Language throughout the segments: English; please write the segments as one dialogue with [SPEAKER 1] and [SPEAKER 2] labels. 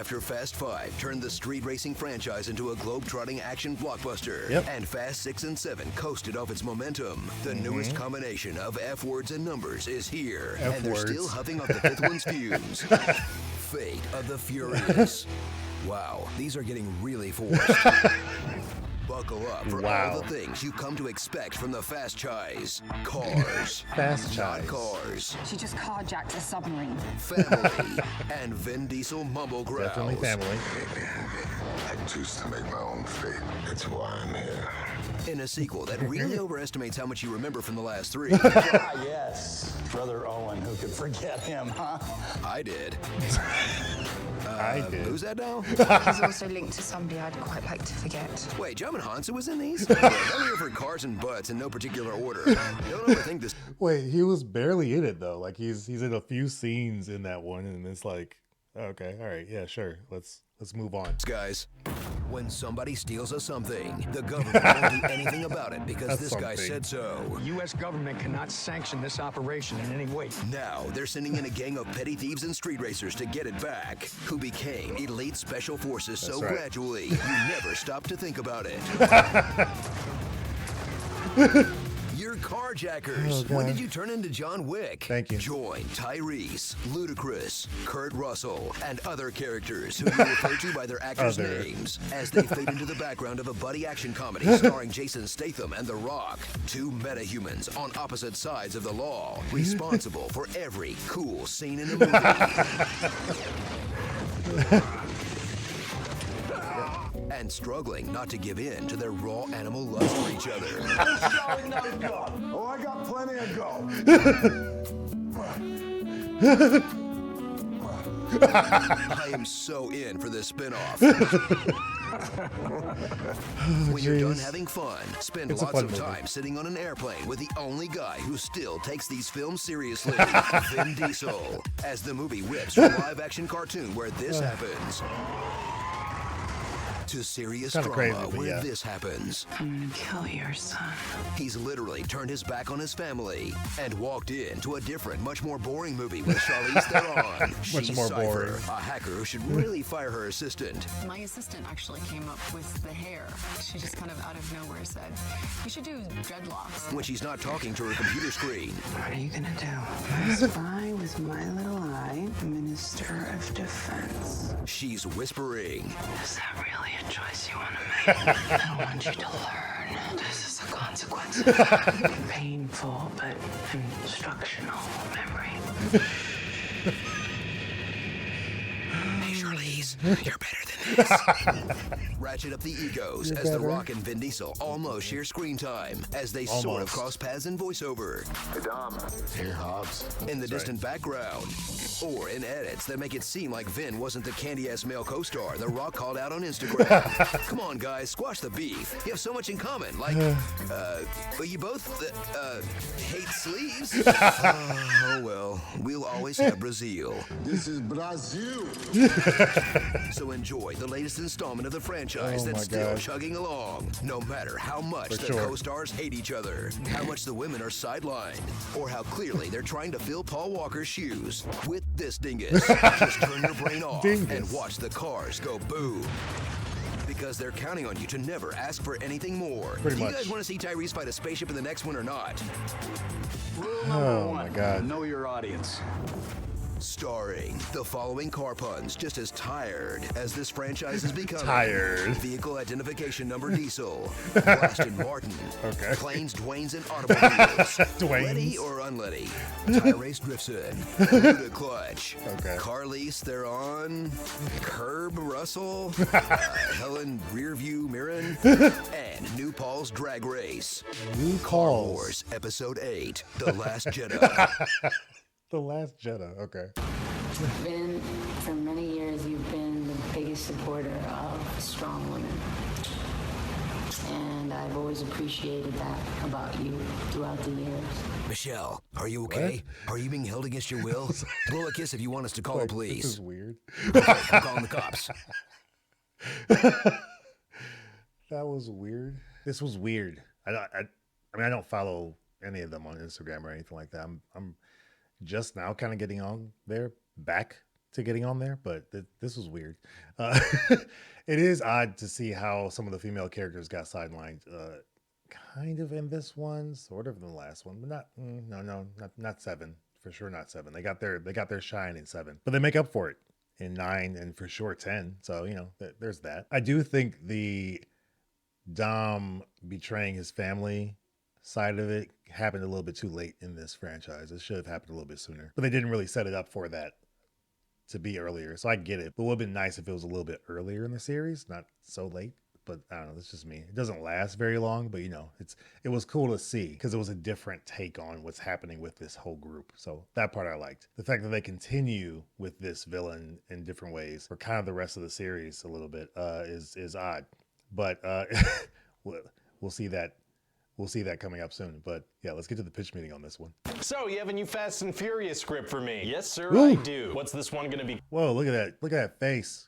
[SPEAKER 1] After Fast 5 turned the street racing franchise into a globe-trotting action blockbuster, and Fast 6 and 7 coasted off its momentum, the newest combination of F words and numbers is here, and they're still huffing off the fifth one's fumes. Fate of the Furious. Wow, these are getting really forced. Buckle up for all the things you've come to expect from the Fast Chais. Cars.
[SPEAKER 2] Fast Chais.
[SPEAKER 1] Not cars.
[SPEAKER 3] She just carjacked a submarine.
[SPEAKER 1] Family. And Vin Diesel mumble growls.
[SPEAKER 2] Definitely family.
[SPEAKER 4] I choose to make my own fate. That's why I'm here.
[SPEAKER 1] In a sequel that really overestimates how much you remember from the last three.
[SPEAKER 5] Ah, yes. Brother Owen, who could forget him, huh?
[SPEAKER 1] I did.
[SPEAKER 2] I did.
[SPEAKER 1] Who's that now?
[SPEAKER 3] He's also linked to somebody I'd quite like to forget.
[SPEAKER 1] Wait, Jummin' Hansa was in these? I'm here for cars and butts in no particular order. Don't overthink this.
[SPEAKER 2] Wait, he was barely in it though. Like he's in a few scenes in that one, and it's like, okay, all right, yeah, sure. Let's move on.
[SPEAKER 1] Guys, when somebody steals us something, the government won't do anything about it because this guy said so.
[SPEAKER 6] The U.S. government cannot sanction this operation in any way.
[SPEAKER 1] Now, they're sending in a gang of petty thieves and street racers to get it back, who became elite special forces gradually, you never stop to think about it. You're carjackers. When did you turn into John Wick?
[SPEAKER 2] Thank you.
[SPEAKER 1] Join Tyrese, Ludacris, Kurt Russell, and other characters who you refer to by their actors' names as they fade into the background of a buddy action comedy starring Jason Statham and The Rock. Two metahumans on opposite sides of the law, responsible for every cool scene in the movie. And struggling not to give in to their raw animal lust for each other.
[SPEAKER 4] Oh, I got plenty of go.
[SPEAKER 1] I am so in for this spinoff. When you're done having fun, spend lots of time sitting on an airplane with the only guy who still takes these films seriously, Vin Diesel, as the movie whips from live-action cartoon where this happens to serious drama where this happens.
[SPEAKER 3] I'm gonna kill your son.
[SPEAKER 1] He's literally turned his back on his family and walked into a different, much more boring movie with Charlize Theron. She's
[SPEAKER 2] more
[SPEAKER 1] Cipher,
[SPEAKER 2] boring.
[SPEAKER 1] a hacker who should really fire her assistant.
[SPEAKER 7] My assistant actually came up with the hair. She just kind of out of nowhere said, "You should do dreadlocks."
[SPEAKER 1] When she's not talking to her computer screen.
[SPEAKER 3] What are you gonna do? I spy with my little eye, Minister of Defense.
[SPEAKER 1] She's whispering.
[SPEAKER 3] Is that really a choice you want to make? I want you to learn. This is a consequence of painful but instructional memory.
[SPEAKER 1] Hey, Charlize, you're better than this. Ratchet up the egos as The Rock and Vin Diesel almost share screen time as they sort of cross paths in voiceover.
[SPEAKER 4] Hey, Dom. Hey, Hobbs.
[SPEAKER 1] In the distant background. Or in edits that make it seem like Vin wasn't the candy-ass male co-star The Rock called out on Instagram. Come on, guys, squash the beef. You have so much in common. Like, but you both, hate sleeves. Oh, well, we'll always have Brazil.
[SPEAKER 4] This is Brazil.
[SPEAKER 1] So enjoy the latest installment of the franchise that's still chugging along, no matter how much the co-stars hate each other, how much the women are sidelined, or how clearly they're trying to fill Paul Walker's shoes. With this dingus, just turn your brain off and watch the cars go boom. Because they're counting on you to never ask for anything more. Do you guys want to see Tyrese fight a spaceship in the next one or not?
[SPEAKER 5] Rule number one, know your audience.
[SPEAKER 1] Starring the following car puns, just as tired as this franchise is becoming. Vehicle identification number Diesel. Aston Martin. Planes, Dwaynes, and automobiles. Letty or unletty. Tyrese Driftson. Luda Clutch. Carlise Theron. Curb Russell. Helen Rearview Mirren. And New Paul's Drag Race. Car Wars Episode 8, The Last Jedi.
[SPEAKER 2] The Last Jedi, okay.
[SPEAKER 8] Vin, for many years, you've been the biggest supporter of strong women. And I've always appreciated that about you throughout the years.
[SPEAKER 1] Michelle, are you okay? Are you being held against your will? Blow a kiss if you want us to call the police.
[SPEAKER 2] This is weird.
[SPEAKER 1] Okay, I'm calling the cops.
[SPEAKER 2] That was weird. This was weird. I mean, I don't follow any of them on Instagram or anything like that. I'm just now kind of getting on there back to getting on there, but this was weird. It is odd to see how some of the female characters got sidelined. Kind of in this one, sort of in the last one, but not 7 for sure. Not 7. They got their shine in 7, but they make up for it in 9 and for sure 10. So there's that. I do think the Dom betraying his family side of it happened a little bit too late in this franchise. It should have happened a little bit sooner, but they didn't really set it up for that to be earlier. So I get it, but it would have been nice if it was a little bit earlier in the series, not so late. But I don't know, that's just me. It doesn't last very long, but it was cool to see because it was a different take on what's happening with this whole group. So that part I liked. The fact that they continue with this villain in different ways for kind of the rest of the series a little bit is odd. But we'll see that. We'll see that coming up soon. But yeah, let's get to the pitch meeting on this one.
[SPEAKER 9] So you have a new Fast and Furious script for me? Yes, sir,
[SPEAKER 2] Ooh.
[SPEAKER 9] I do. What's this one gonna be?
[SPEAKER 2] Whoa, look at that. Look at that face.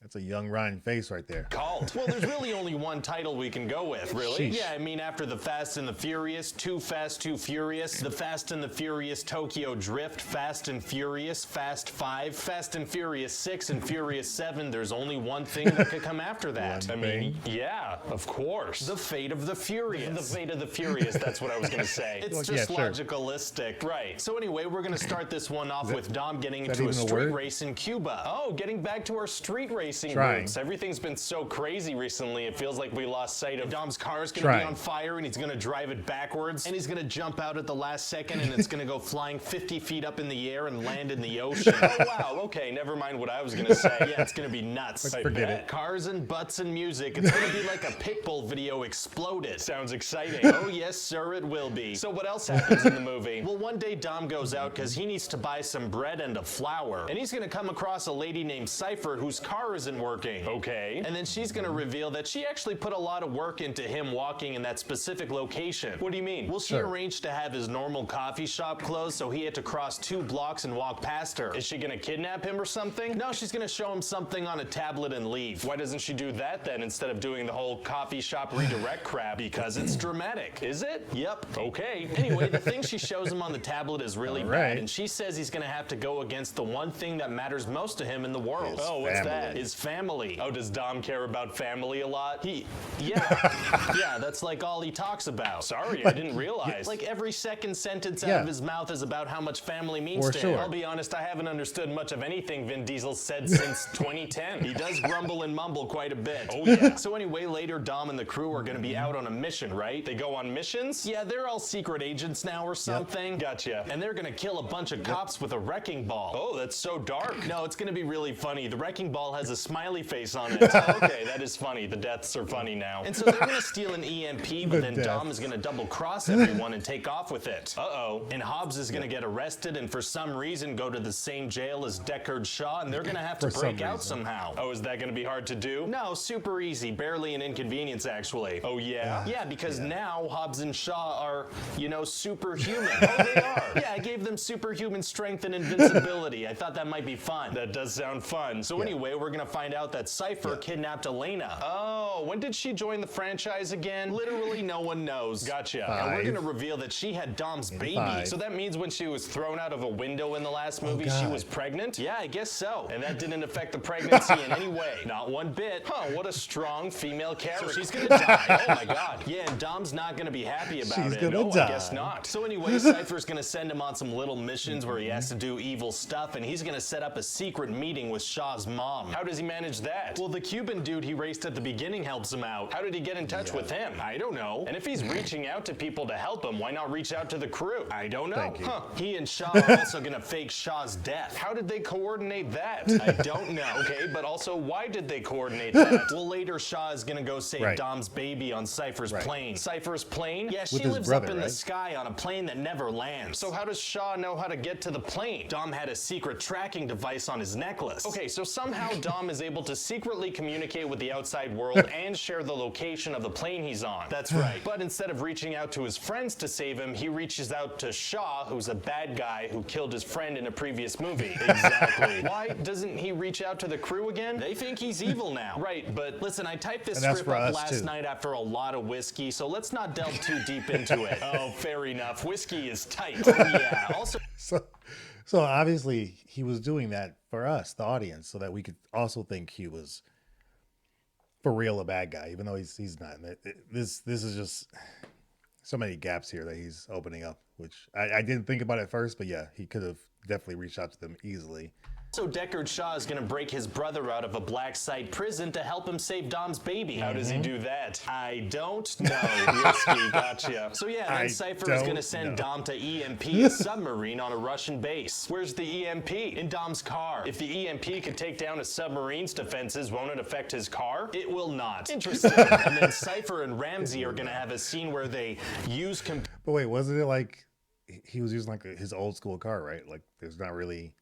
[SPEAKER 2] That's a young Ryan face right there.
[SPEAKER 9] Called? Well, there's really only one title we can go with. Really?
[SPEAKER 2] Sheesh.
[SPEAKER 9] Yeah, I mean, after the Fast and the Furious, Too Fast, Too Furious, the Fast and the Furious Tokyo Drift, Fast and Furious, Fast 5, Fast and Furious 6, and Furious 7, there's only one thing that could come after that. I mean, yeah, of course. The Fate of the Furious. The Fate of the Furious, that's what I was going to say. It's just logicalistic. Right. So anyway, we're going to start this one off with Dom getting into a street race in Cuba. Oh, getting back to our street racing roots. Everything's been so crazy recently, it feels like we lost sight of Dom's car is going to be on fire and he's going to drive it backwards and he's going to jump out at the last second and it's going to go flying 50 feet up in the air and land in the ocean. Oh, wow. Okay, never mind what I was going to say. Yeah, it's going to be nuts.
[SPEAKER 2] Forget it.
[SPEAKER 9] Cars and butts and music. It's going to be like a Pitbull video exploded. Sounds exciting. Oh, yes, sir, it will be. So what else happens in the movie? Well, one day Dom goes out because he needs to buy some bread and a flour. And he's going to come across a lady named Cipher whose car isn't working. Okay. And then she's going to reveal that she actually put a lot of work into him walking in that specific location. What do you mean? Well, she arranged to have his normal coffee shop closed, so he had to cross 2 blocks and walk past her. Is she going to kidnap him or something? No, she's going to show him something on a tablet and leave. Why doesn't she do that then instead of doing the whole coffee shop redirect crap? Because it's dramatic. Is it? Yep. Okay. Anyway, the thing she shows him on the tablet is really bad, and she says he's going to have to go against the one thing that matters most to him in the world. What's that? His family. Oh, does Dom care about family a lot? Yeah, that's like all he talks about. Sorry, I didn't realize. Like every second sentence out of his mouth is about how much family means to him. I'll be honest, I haven't understood much of anything Vin Diesel said since 2010. He does grumble and mumble quite a bit. Oh yeah. So anyway, later Dom and the crew are going to be out on a mission, right? They go on missions? Yeah, they're all secret agents now or something. Gotcha. And they're going to kill a bunch of cops with a wrecking ball. Oh, that's so dark. No, it's going to be really funny. The wrecking ball has a smiley face on it. Okay, that is funny. The deaths are funny now. And so they're going to steal an EMP, but then Dom is going to double cross everyone and take off with it. Uh-oh. And Hobbs is going to get arrested and for some reason go to the same jail as Deckard Shaw, and they're going to have to break out somehow. Oh, is that going to be hard to do? No, super easy. Barely an inconvenience, actually. Oh, yeah? Yeah, because now Hobbs and Shaw are, superhuman. Oh, they are. Yeah, I gave them superhuman strength and invincibility. I thought that might be fun. That does sound fun. So anyway, we're going to find out that Cipher kidnapped Elena. Oh, when did she join the franchise again? Literally no one knows. Gotcha. And we're going to reveal that she had Dom's baby. So that means when she was thrown out of a window in the last movie, she was pregnant? Yeah, I guess so. And that didn't affect the pregnancy in any way. Not one bit. Huh, what a strong female character. So she's going to die. Oh my God. Yeah, and Dom's not going to be happy about it. No, I guess not. So anyway, Cipher's going to send him on some little missions where he has to do evil stuff, and he's going to set up a secret meeting with Shaw's mom. How does he manage that? Well, the Cuban dude he raced at the beginning helps him out. How did he get in touch with him? I don't know. And if he's reaching out to people to help him, why not reach out to the crew? I don't know. Huh. He and Shaw are also going to fake Shaw's death. How did they coordinate that? I don't know. Okay, but also why did they coordinate that? Well, later Shaw is going to go save Dom's baby on Cipher's plane. Cipher's plane? Yeah, she lives up in the sky on a plane that never lands. So how does Shaw know how to get to the plane? Dom had a secret tracking device on his necklace. Okay, so somehow Dom is able to secretly communicate with the outside world and share the location of the plane he's on. That's right. But instead of reaching out to his friends to save him, he reaches out to Shaw, who's a bad guy who killed his friend in a previous movie. Exactly. Why doesn't he reach out to the crew again? They think he's evil now. Right, but listen, I typed this script up last night after a lot of whiskey, so let's not delve too deep into it. Oh, fair enough. Whiskey is tight. Oh, yeah. Also...
[SPEAKER 2] So obviously he was doing that for us, the audience, so that we could also think he was for real a bad guy, even though he's not. This is just so many gaps here that he's opening up, which I didn't think about at first, but yeah, he could have definitely reached out to them easily.
[SPEAKER 9] So Deckard Shaw is going to break his brother out of a black site prison to help him save Dom's baby. How does he do that? I don't know. Risky, gotcha. So yeah, then Cipher is going to send Dom to EMP a submarine on a Russian base. Where's the EMP? In Dom's car. If the EMP could take down a submarine's defenses, won't it affect his car? It will not. Interesting. And then Cipher and Ramsey are going to have a scene where they use
[SPEAKER 2] But wait, wasn't it like he was using like his old school car, right? Like there's not really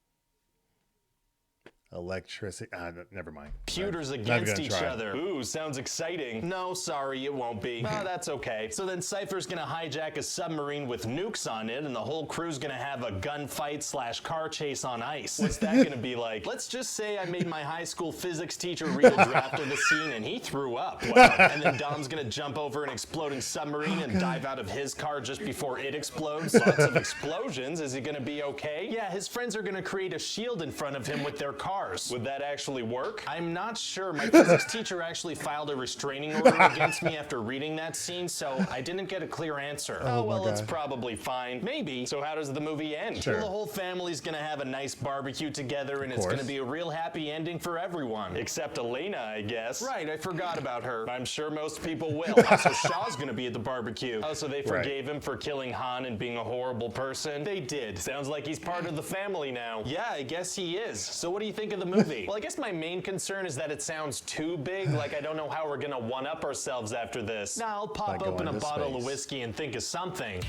[SPEAKER 2] electricity. Never mind.
[SPEAKER 9] Computers against each other. Ooh, sounds exciting. No, sorry, it won't be. Oh, that's okay. So then Cipher's gonna hijack a submarine with nukes on it, and the whole crew's gonna have a gunfight / car chase on ice. What's that gonna be like? Let's just say I made my high school physics teacher read a draft of the scene, and he threw up. Well, and then Dom's gonna jump over an exploding submarine and dive out of his car just before it explodes. Lots of explosions. Is he gonna be okay? Yeah, his friends are gonna create a shield in front of him with their car. Would that actually work? I'm not sure. My physics teacher actually filed a restraining order against me after reading that scene, so I didn't get a clear answer. Oh well, it's probably fine. Maybe. So how does the movie end?
[SPEAKER 2] Sure.
[SPEAKER 9] Well, the whole family's gonna have a nice barbecue together, and it's gonna be a real happy ending for everyone. Except Elena, I guess. Right, I forgot about her. I'm sure most people will. Also, Shaw's gonna be at the barbecue. Oh, so they forgave him for killing Han and being a horrible person? They did. Sounds like he's part of the family now. Yeah, I guess he is. So what do you think of the movie? Well, I guess my main concern is that it sounds too big. Like, I don't know how we're gonna one-up ourselves after this. Nah, I'll pop open a bottle of whiskey and think of something.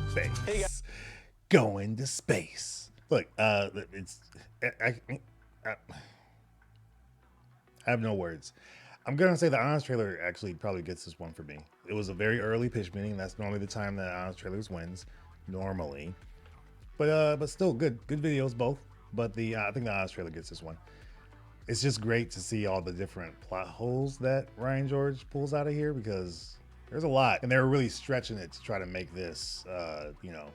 [SPEAKER 2] Space. Hey, going to space. Look, it's I have no words. I'm gonna say the honest trailer actually probably gets this one for me. It was a very early pitch meeting. That's normally the time that honest trailers wins, normally. But still good videos both. But I think the honest trailer gets this one. It's just great to see all the different plot holes that Ryan George pulls out of here, because there's a lot, and they were really stretching it to try to make this, you know,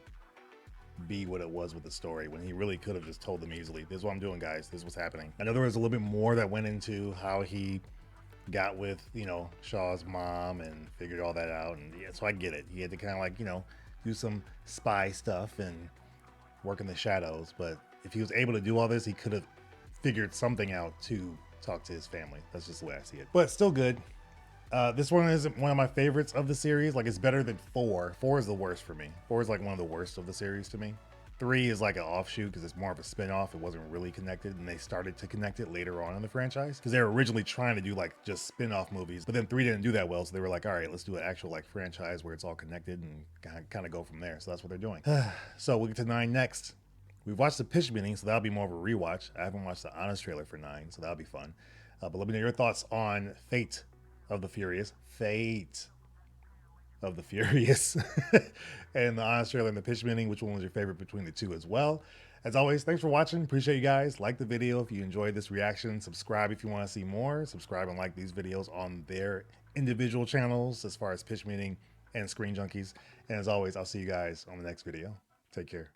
[SPEAKER 2] be what it was with the story, when he really could have just told them easily, this is what I'm doing, guys, this is what's happening. I know there was a little bit more that went into how he got with, you know, Shaw's mom and figured all that out, and yeah, so I get it. He had to kind of like, you know, do some spy stuff and work in the shadows, but if he was able to do all this, he could have figured something out to talk to his family. That's just the way I see it. But still good. This one isn't one of my favorites of the series. Like, it's better than 4. 4 is the worst for me. 4 is like one of the worst of the series to me. 3 is like an offshoot because it's more of a spin-off. It wasn't really connected, and they started to connect it later on in the franchise because they were originally trying to do like just spin-off movies, but then 3 didn't do that well, so they were like, all right, let's do an actual like franchise where it's all connected and kind of go from there. So that's what they're doing. So we'll get to 9 next. We've watched the pitch meeting, so that'll be more of a rewatch. I haven't watched the honest trailer for 9, so that'll be fun. But let me know your thoughts on Fate of the Furious. Fate of the Furious. And the honest trailer and the pitch meeting. Which one was your favorite between the two as well? As always, thanks for watching. Appreciate you guys. Like the video if you enjoyed this reaction. Subscribe if you want to see more. Subscribe and like these videos on their individual channels as far as pitch meeting and Screen Junkies. And as always, I'll see you guys on the next video. Take care.